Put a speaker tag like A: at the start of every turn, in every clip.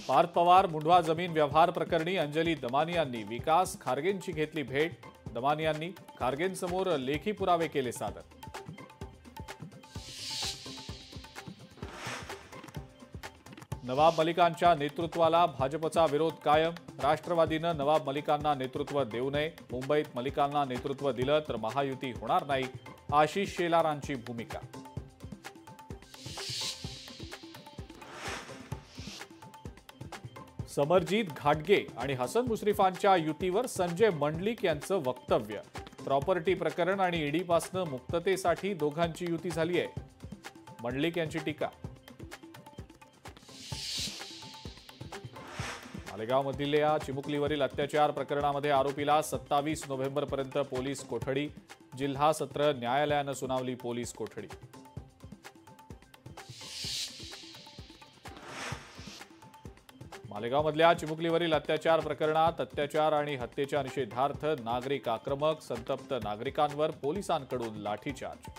A: पार्थ पवार मुंढवा जमीन व्यवहार प्रकरणी अंजली दमानियांनी विकास खारगेंची घेतली भेट। दमानियांनी खारगेंसमोर लेखी पुरावे केले सादर। नवाब मलिकांच्या नेतृत्वाला भाजपचा विरोध कायम। राष्ट्रवादीनं नवाब मलिकांना नेतृत्व देऊ नये। मुंबईत मलिकांना नेतृत्व दिलं तर महायुती होणार नाही, आशिष शेलारांची भूमिका। समरजीत घाटगे आणि हसन मुश्रीफांच्या युतीवर संजय मंडलिक यांचं वक्तव्य। प्रॉपर्टी प्रकरण आणि ईडीपासून मुक्ततेसाठी दोघांची युती झाली आहे, मंडलिक यांची टीका। मालेगावमधील चिमुकलीवरील अत्याचार प्रकरणामध्ये आरोपीला 27 नोव्हेंबरपर्यंत पोलीस कोठडी। जिल्हा सत्र न्यायालयानं सुनावली पोलीस कोठडी। मालेगावमधल्या चिमुकलीवरील अत्याचार प्रकरणात अत्याचार आणि हत्येच्या निषेधार्थ नागरिक आक्रमक। संतप्त नागरिकांवर पोलिसांकडून लाठीचार्ज।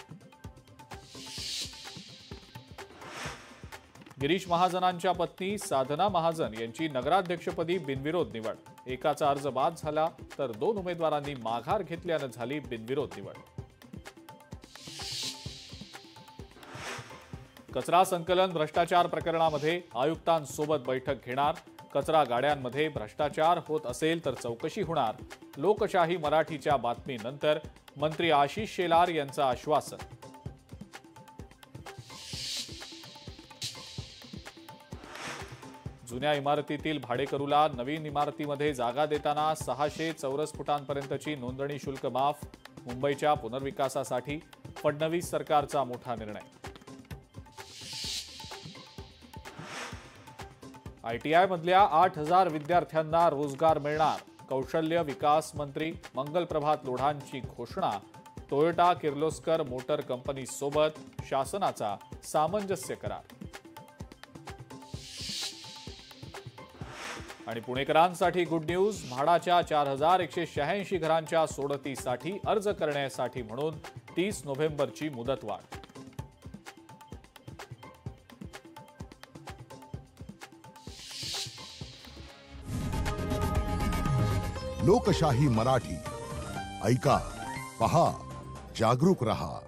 A: गिरीश महाजनांच्या पत्नी साधना महाजन यांची नगराध्यक्षपदी बिनविरोध निवड। एकाचा अर्ज बाद झाला तर 2 उमेदवारांनी माघार घेतल्यानं झाली बिनविरोध निवड। कचरा संकलन भ्रष्टाचार प्रकरणामध्ये आयुक्तांसोबत बैठक घेणार। कचरा गाड्यांमध्ये भ्रष्टाचार होत असेल तर चौकशी होणार। लोकशाही मराठीच्या बातमीनंतर मंत्री आशिष शेलार यांचं आश्वासन। जुन्या इमारतीतील भाडेकरूला नवीन इमारतीमध्ये जागा देताना 600 चौरस फुटांपर्यंतची नोंदणी शुल्क माफ। मुंबईच्या पुनर्विकासासाठी फडणवीस सरकारचा मोठा निर्णय। आयटीआय मधल्या 8000 विद्यार्थ्यांना रोजगार मिळणार। कौशल्य विकास मंत्री मंगलप्रभात लोढांची घोषणा। टोयोटा किर्लोस्कर मोटर कंपनीसोबत शासनाचा सामंजस्य करार। आणि पुणेकरांसाठी गुड न्यूज। म्हाडाच्या 4186 घरांच्या सोडतीसाठी अर्ज करण्यासाठी म्हणून 30 नोव्हेंबरची मुदतवाढ।
B: लोकशाही मराठी ऐका, पहा, जागरूक रहा।